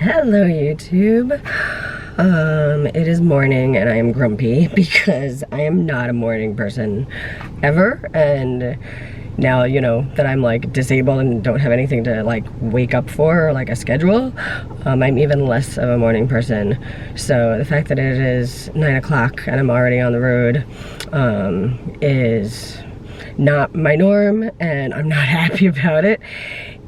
Hello YouTube. It is morning and I am grumpy because I am not a morning person ever, and now you know that I'm like disabled and don't have anything to like wake up for, or like a schedule. I'm even less of a morning person. So the fact that it is 9 o'clock and I'm already on the road is not my norm, and I'm not happy about it.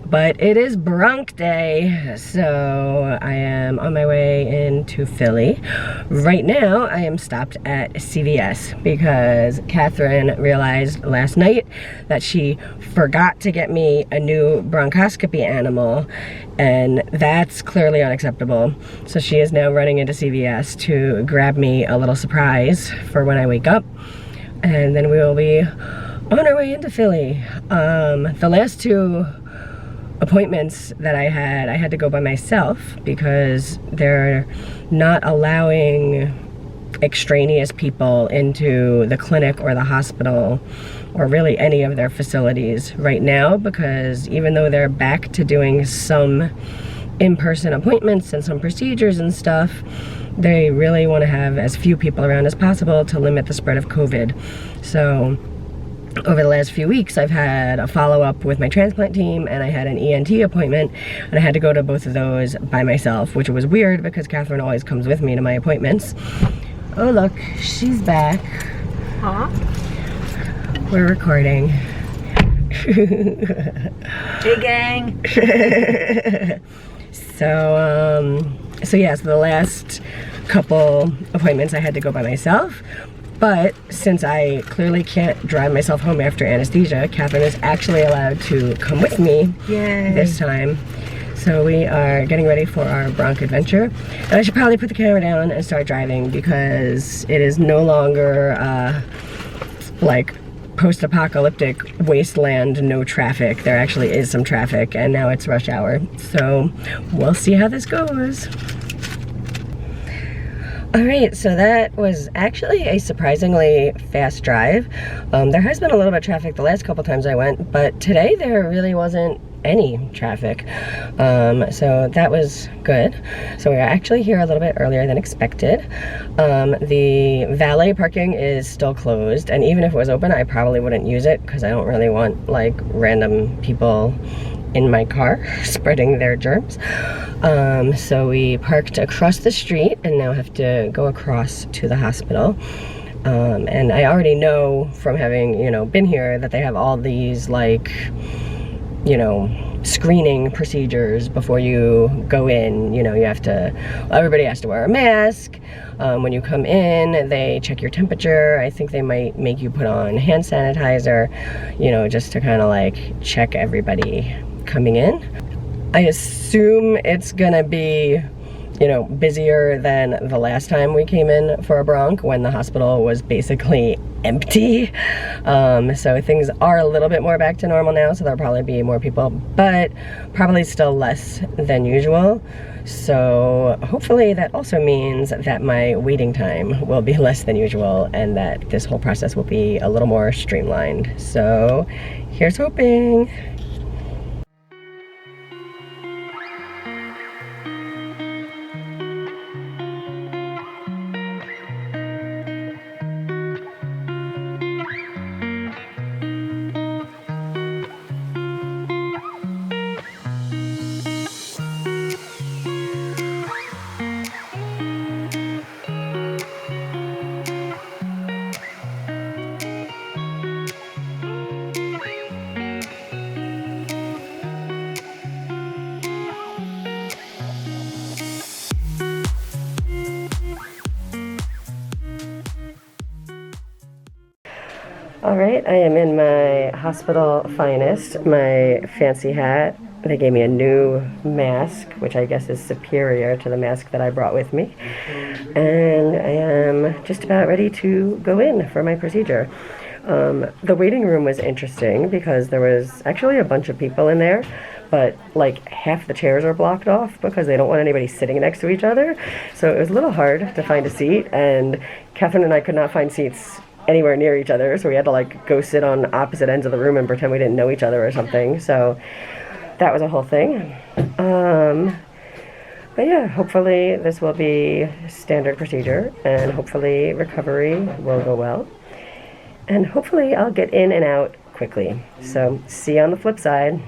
But it is bronch day, so I am on my way into Philly. Right now, I am stopped at CVS because Catherine realized last night that she forgot to get me a new bronchoscopy animal, and that's clearly unacceptable. So she is now running into CVS to grab me a little surprise for when I wake up, and then we will be on our way into Philly. The last two appointments that I had to go by myself because they're not allowing extraneous people into the clinic or the hospital or really any of their facilities right now, because even though they're back to doing some in-person appointments and some procedures and stuff, they really want to have as few people around as possible to limit the spread of COVID. So over the last few weeks, I've had a follow-up with my transplant team, and I had an ENT appointment, and I had to go to both of those by myself, which was weird because Catherine always comes with me to my appointments. Oh look, she's back. Huh? We're recording. Hey gang. So yeah, so the last couple appointments I had to go by myself. But since I clearly can't drive myself home after anesthesia, Catherine is actually allowed to come with me. Yay. This time. So we are getting ready for our bronch adventure. And I should probably put the camera down and start driving because it is no longer like post-apocalyptic wasteland, no traffic. There actually is some traffic, and now it's rush hour. So we'll see how this goes. Alright, so that was actually a surprisingly fast drive. There has been a little bit of traffic the last couple times I went, but today there really wasn't any traffic. So that was good. So we are actually here a little bit earlier than expected. The valet parking is still closed, and even if it was open, I probably wouldn't use it because I don't really want like random people in my car spreading their germs. So we parked across the street and now have to go across to the hospital. And I already know from having, you know, been here that they have all these like, you know, screening procedures before you go in. You know, you have to, everybody has to wear a mask. When you come in, they check your temperature. I think they might make you put on hand sanitizer, you know, just to kind of like check everybody coming in. I assume it's gonna be, you know, busier than the last time we came in for a bronch when the hospital was basically empty. So things are a little bit more back to normal now, so there'll probably be more people, but probably still less than usual. So hopefully that also means that my waiting time will be less than usual and that this whole process will be a little more streamlined. So here's hoping. Alright, I am in my hospital finest, my fancy hat. They gave me a new mask, which I guess is superior to the mask that I brought with me. And I am just about ready to go in for my procedure. The waiting room was interesting because there was actually a bunch of people in there, but like half the chairs are blocked off because they don't want anybody sitting next to each other. So it was a little hard to find a seat, and Catherine and I could not find seats anywhere near each other, so we had to like go sit on opposite ends of the room and pretend we didn't know each other or something. So that was a whole thing. But yeah, hopefully this will be standard procedure, and hopefully recovery will go well. And hopefully I'll get in and out quickly. So see you on the flip side.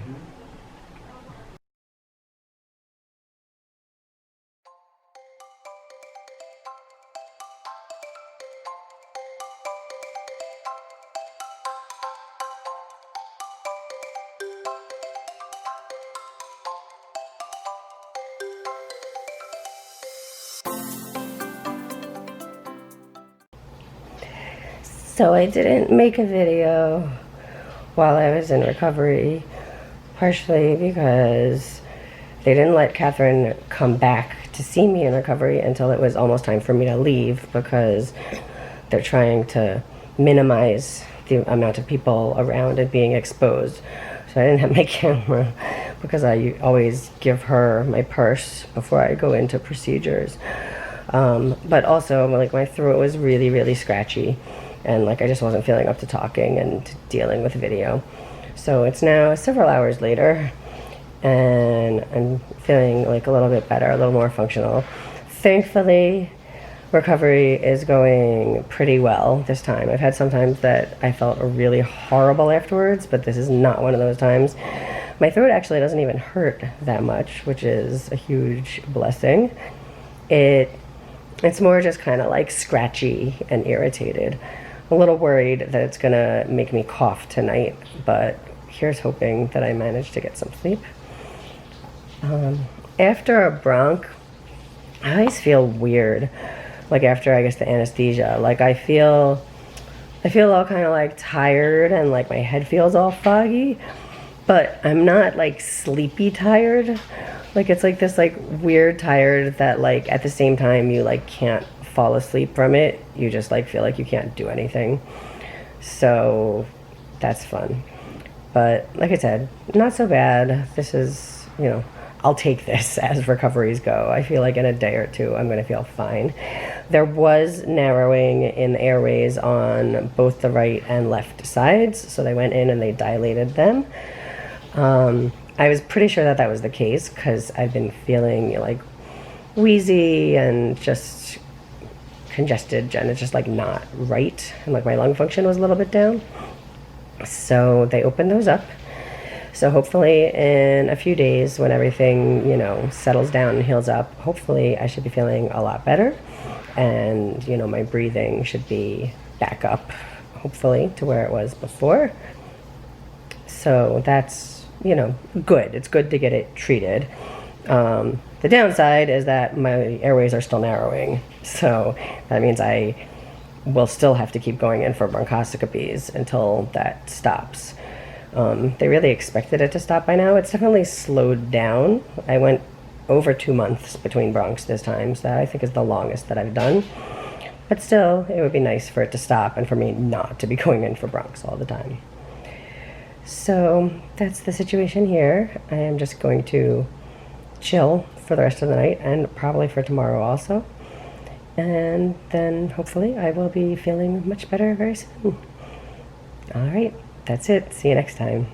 So I didn't make a video while I was in recovery, partially because they didn't let Catherine come back to see me in recovery until it was almost time for me to leave, because they're trying to minimize the amount of people around and being exposed. So I didn't have my camera because I always give her my purse before I go into procedures. But also, like, my throat was really, really scratchy, and like I just wasn't feeling up to talking and dealing with video. So it's now several hours later, and I'm feeling like a little bit better, a little more functional. Thankfully, recovery is going pretty well this time. I've had some times that I felt really horrible afterwards, but this is not one of those times. My throat actually doesn't even hurt that much, which is a huge blessing. It's more just kind of like scratchy and irritated. A little worried that it's gonna make me cough tonight, but here's hoping that I manage to get some sleep. After a bronch, I always feel weird. Like after, I guess, the anesthesia, like I feel all kind of like tired, and like my head feels all foggy, but I'm not like sleepy tired. Like it's like this like weird tired that like at the same time you like can't fall asleep from it. You just like feel like you can't do anything. So that's fun. But like I said, not so bad. This is, you know, I'll take this as recoveries go. I feel like in a day or two I'm gonna feel fine. There was narrowing in the airways on both the right and left sides, so they went in and they dilated them. I was pretty sure that that was the case because I've been feeling like wheezy and just congested, and it's just like not right, and like my lung function was a little bit down. So they opened those up. So hopefully in a few days, when everything, you know, settles down and heals up, hopefully I should be feeling a lot better, and you know, my breathing should be back up, hopefully, to where it was before. So that's, you know, good. It's good to get it treated. The downside is that my airways are still narrowing, so that means I will still have to keep going in for bronchoscopies until that stops. They really expected it to stop by now. It's definitely slowed down. I went over 2 months between bronchs this time, so that I think is the longest that I've done. But still, it would be nice for it to stop and for me not to be going in for bronchs all the time. So that's the situation here. I am just going to chill for the rest of the night and probably for tomorrow also. And then hopefully I will be feeling much better very soon. All right, that's it. See you next time.